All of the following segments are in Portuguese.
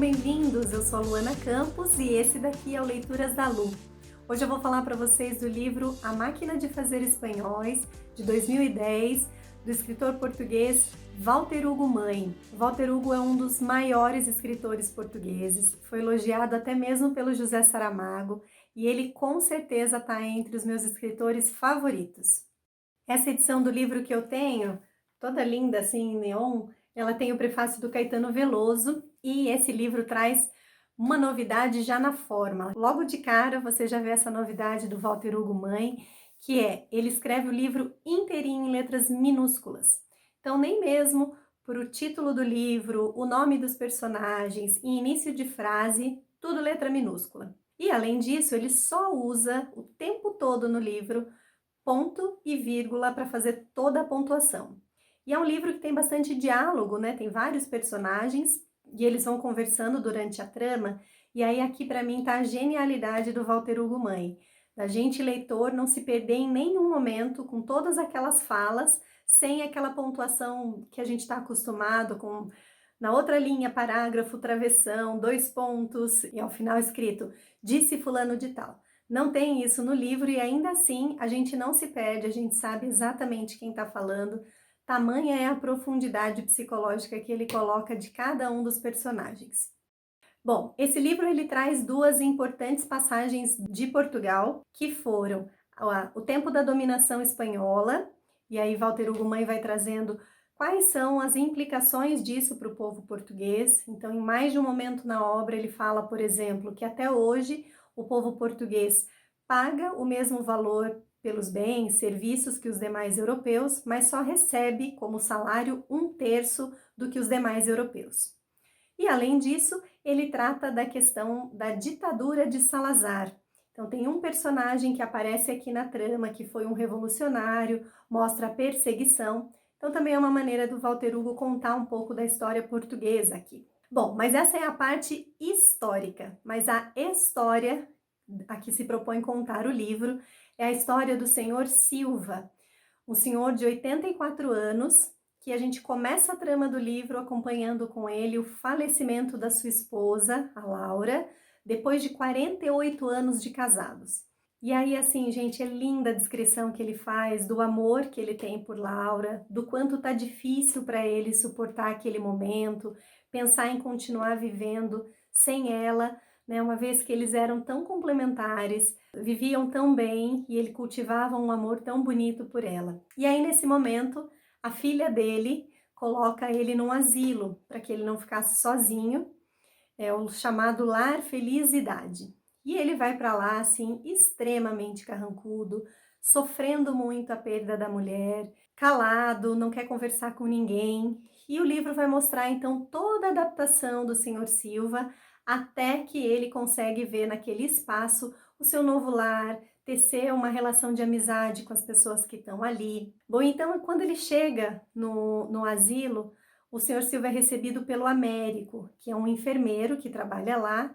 bem-vindos! Eu sou a Luana Campos e esse daqui é o Leituras da Lu. Hoje eu vou falar para vocês do livro A Máquina de Fazer Espanhóis, de 2010, do escritor português Walter Hugo Mãe. Walter Hugo é um dos maiores escritores portugueses, foi elogiado até mesmo pelo José Saramago e ele com certeza está entre os meus escritores favoritos. Essa edição do livro que eu tenho, toda linda assim em neon, ela tem o prefácio do Caetano Veloso e esse livro traz uma novidade já na forma. Logo de cara você já vê essa novidade do Walter Hugo Mãe, que ele escreve o livro inteirinho em letras minúsculas. Então nem mesmo por o título do livro, o nome dos personagens e início de frase, tudo letra minúscula. E além disso, ele só usa o tempo todo no livro ponto e vírgula para fazer toda a pontuação. E é um livro que tem bastante diálogo, né? Tem vários personagens e eles vão conversando durante a trama. E aí aqui para mim tá a genialidade do Walter Hugo Mãe, da gente leitor não se perder em nenhum momento com todas aquelas falas, sem aquela pontuação que a gente está acostumado com na outra linha, parágrafo, travessão, 2 pontos e ao final escrito disse fulano de tal. Não tem isso no livro e ainda assim a gente não se perde, a gente sabe exatamente quem está falando. Tamanha é a profundidade psicológica que ele coloca de cada um dos personagens. Bom, esse livro ele traz duas importantes passagens de Portugal, que foram o tempo da dominação espanhola, e aí Walter Hugo Mãe vai trazendo quais são as implicações disso para o povo português. Então, em mais de um momento na obra, ele fala, por exemplo, que até hoje o povo português paga o mesmo valor pelos bens, serviços que os demais europeus, mas só recebe como salário 1/3 do que os demais europeus. E além disso, ele trata da questão da ditadura de Salazar. Então tem um personagem que aparece aqui na trama, que foi um revolucionário, mostra a perseguição. Então também é uma maneira do Walter Hugo contar um pouco da história portuguesa aqui. Bom, mas essa é a parte histórica, mas a história a que se propõe contar o livro é a história do senhor Silva, um senhor de 84 anos, que a gente começa a trama do livro acompanhando com ele o falecimento da sua esposa, a Laura, depois de 48 anos de casados. E aí, assim, gente, é linda a descrição que ele faz do amor que ele tem por Laura, do quanto tá difícil para ele suportar aquele momento, pensar em continuar vivendo sem ela, né? Uma vez que eles eram tão complementares, viviam tão bem e ele cultivava um amor tão bonito por ela. E aí, nesse momento, a filha dele coloca ele num asilo para que ele não ficasse sozinho, é o chamado Lar Felicidade. E ele vai para lá, assim, extremamente carrancudo, sofrendo muito a perda da mulher, calado, não quer conversar com ninguém. E o livro vai mostrar, então, toda a adaptação do Sr. Silva até que ele consegue ver naquele espaço o seu novo lar, tecer uma relação de amizade com as pessoas que estão ali. Bom, então, quando ele chega no asilo, o Sr. Silva é recebido pelo Américo, que é um enfermeiro que trabalha lá,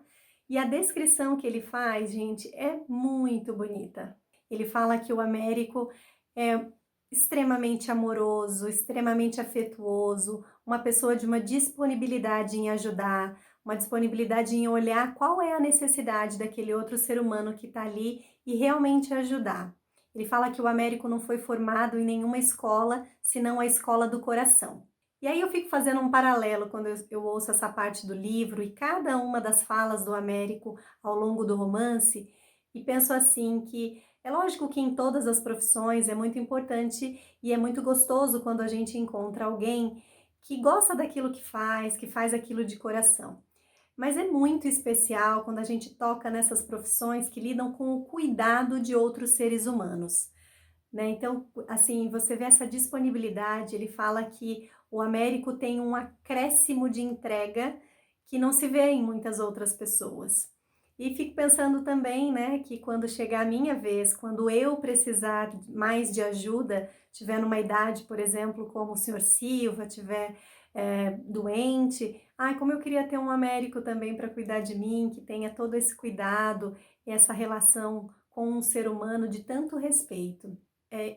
e a descrição que ele faz, gente, é muito bonita. Ele fala que o Américo é extremamente amoroso, extremamente afetuoso, uma pessoa de uma disponibilidade em ajudar, uma disponibilidade em olhar qual é a necessidade daquele outro ser humano que está ali e realmente ajudar. Ele fala que o Américo não foi formado em nenhuma escola, senão a escola do coração. E aí eu fico fazendo um paralelo quando eu ouço essa parte do livro e cada uma das falas do Américo ao longo do romance e penso assim que é lógico que em todas as profissões é muito importante e é muito gostoso quando a gente encontra alguém que gosta daquilo que faz aquilo de coração. Mas é muito especial quando a gente toca nessas profissões que lidam com o cuidado de outros seres humanos, né? Então, assim, você vê essa disponibilidade, ele fala que o Américo tem um acréscimo de entrega que não se vê em muitas outras pessoas. E fico pensando também, né, que quando chegar a minha vez, quando eu precisar mais de ajuda, tiver numa idade, por exemplo, como o senhor Silva, tiver doente, como eu queria ter um Américo também para cuidar de mim, que tenha todo esse cuidado e essa relação com um ser humano de tanto respeito.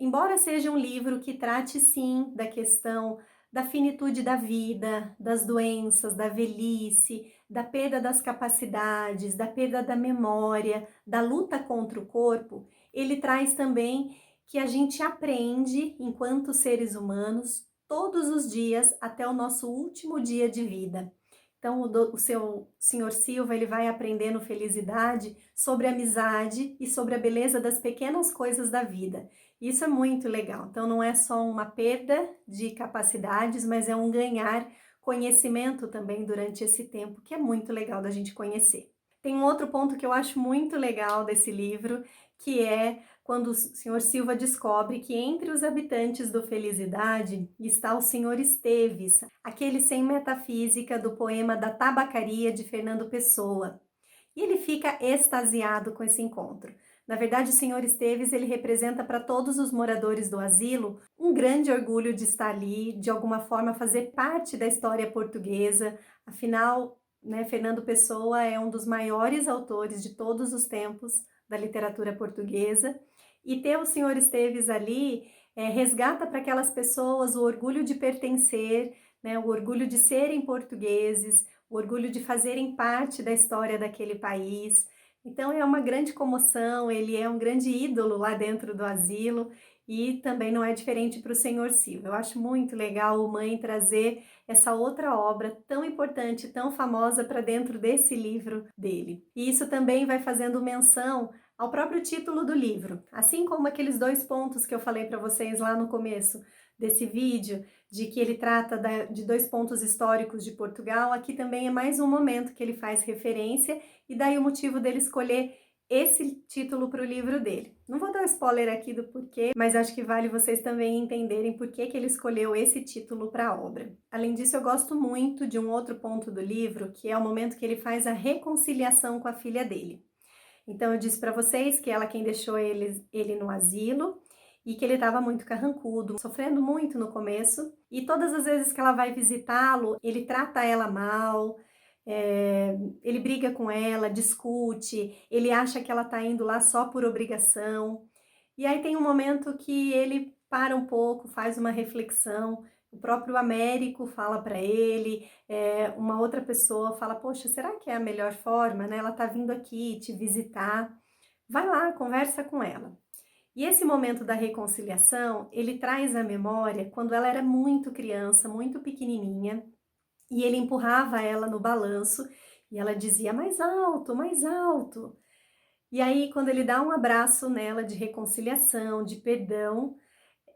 Embora seja um livro que trate sim da questão da finitude da vida, das doenças, da velhice, da perda das capacidades, da perda da memória, da luta contra o corpo, ele traz também que a gente aprende, enquanto seres humanos, todos os dias até o nosso último dia de vida. Então, o seu Senhor Silva, ele vai aprendendo felicidade sobre amizade e sobre a beleza das pequenas coisas da vida. Isso é muito legal. Então, não é só uma perda de capacidades, mas é um ganhar conhecimento também durante esse tempo, que é muito legal da gente conhecer. Tem um outro ponto que eu acho muito legal desse livro, que é quando o Sr. Silva descobre que entre os habitantes do Felicidade está o Sr. Esteves, aquele sem metafísica do poema Da Tabacaria de Fernando Pessoa. E ele fica extasiado com esse encontro. Na verdade, o Sr. Esteves, ele representa para todos os moradores do asilo um grande orgulho de estar ali, de alguma forma fazer parte da história portuguesa. Afinal, né, Fernando Pessoa é um dos maiores autores de todos os tempos da literatura portuguesa. E ter o Sr. Esteves ali resgata para aquelas pessoas o orgulho de pertencer, né, o orgulho de serem portugueses, o orgulho de fazerem parte da história daquele país. Então é uma grande comoção, ele é um grande ídolo lá dentro do asilo e também não é diferente para o Senhor Silva. Eu acho muito legal o Mãe trazer essa outra obra tão importante, tão famosa para dentro desse livro dele. E isso também vai fazendo menção ao próprio título do livro, assim como aqueles 2 pontos que eu falei para vocês lá no começo desse vídeo, de que ele trata de 2 pontos históricos de Portugal, aqui também é mais um momento que ele faz referência, e daí o motivo dele escolher esse título para o livro dele. Não vou dar spoiler aqui do porquê, mas acho que vale vocês também entenderem por que ele escolheu esse título para a obra. Além disso, eu gosto muito de um outro ponto do livro, que é o momento que ele faz a reconciliação com a filha dele. Então, eu disse para vocês que ela quem deixou ele no asilo, e que ele estava muito carrancudo, sofrendo muito no começo, e todas as vezes que ela vai visitá-lo, ele trata ela mal, ele briga com ela, discute, ele acha que ela está indo lá só por obrigação, e aí tem um momento que ele para um pouco, faz uma reflexão, o próprio Américo fala para ele, uma outra pessoa fala, poxa, será que é a melhor forma, né? Ela está vindo aqui te visitar, vai lá, conversa com ela. E esse momento da reconciliação, ele traz à memória quando ela era muito criança, muito pequenininha, e ele empurrava ela no balanço e ela dizia mais alto, mais alto. E aí, quando ele dá um abraço nela de reconciliação, de perdão,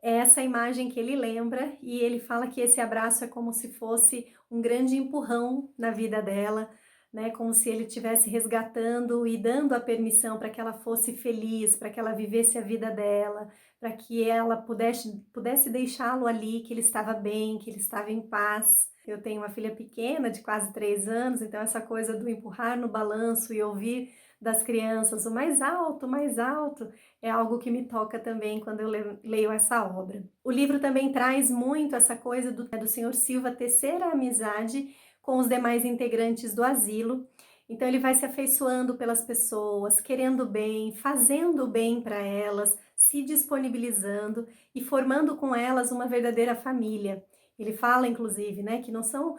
é essa imagem que ele lembra e ele fala que esse abraço é como se fosse um grande empurrão na vida dela, né? Como se ele estivesse resgatando e dando a permissão para que ela fosse feliz, para que ela vivesse a vida dela, para que ela pudesse deixá-lo ali, que ele estava bem, que ele estava em paz. Eu tenho uma filha pequena de quase 3 anos, então essa coisa do empurrar no balanço e ouvir das crianças o mais alto, é algo que me toca também quando eu leio essa obra. O livro também traz muito essa coisa do Sr. Silva tecer a amizade com os demais integrantes do asilo. Então ele vai se afeiçoando pelas pessoas, querendo bem, fazendo bem para elas, se disponibilizando e formando com elas uma verdadeira família. Ele fala, inclusive, né, que não são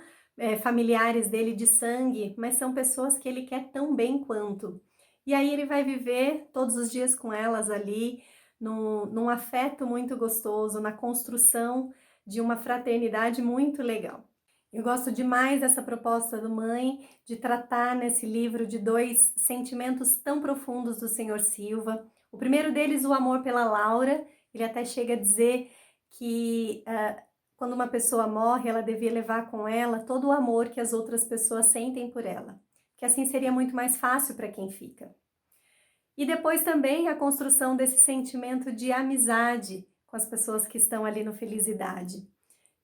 familiares dele de sangue, mas são pessoas que ele quer tão bem quanto. E aí ele vai viver todos os dias com elas ali, num afeto muito gostoso, na construção de uma fraternidade muito legal. Eu gosto demais dessa proposta do Mãe, de tratar nesse livro de 2 sentimentos tão profundos do Sr. Silva. O primeiro deles, o amor pela Laura. Ele até chega a dizer que quando uma pessoa morre, ela devia levar com ela todo o amor que as outras pessoas sentem por ela, que assim seria muito mais fácil para quem fica. E depois também a construção desse sentimento de amizade com as pessoas que estão ali no Felicidade.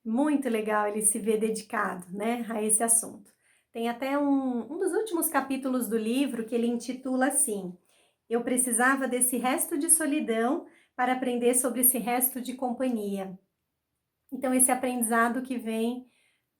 Muito legal ele se ver dedicado, né, a esse assunto. Tem até um dos últimos capítulos do livro que ele intitula assim: Eu precisava desse resto de solidão para aprender sobre esse resto de companhia. Então, esse aprendizado que vem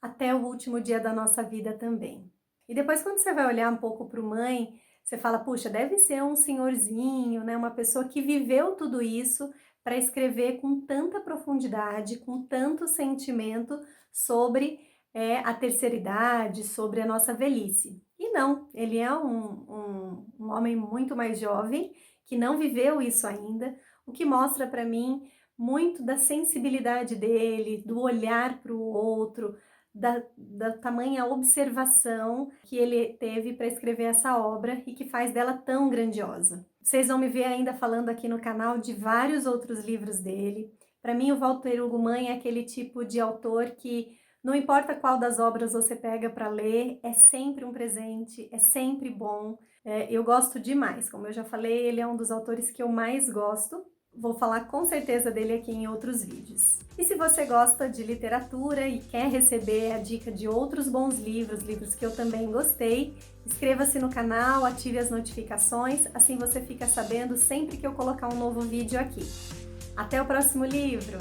até o último dia da nossa vida também. E depois, quando você vai olhar um pouco para o Mãe, você fala, puxa, deve ser um senhorzinho, né? Uma pessoa que viveu tudo isso para escrever com tanta profundidade, com tanto sentimento sobre é a terceira idade, sobre a nossa velhice. E não, ele é um homem muito mais jovem, que não viveu isso ainda, o que mostra para mim muito da sensibilidade dele, do olhar para o outro, da tamanha observação que ele teve para escrever essa obra e que faz dela tão grandiosa. Vocês vão me ver ainda falando aqui no canal de vários outros livros dele. Para mim, o Walter Hugo Mãe é aquele tipo de autor que não importa qual das obras você pega para ler, é sempre um presente, é sempre bom. Eu gosto demais, como eu já falei, ele é um dos autores que eu mais gosto. Vou falar com certeza dele aqui em outros vídeos. E se você gosta de literatura e quer receber a dica de outros bons livros, livros que eu também gostei, inscreva-se no canal, ative as notificações, assim você fica sabendo sempre que eu colocar um novo vídeo aqui. Até o próximo livro!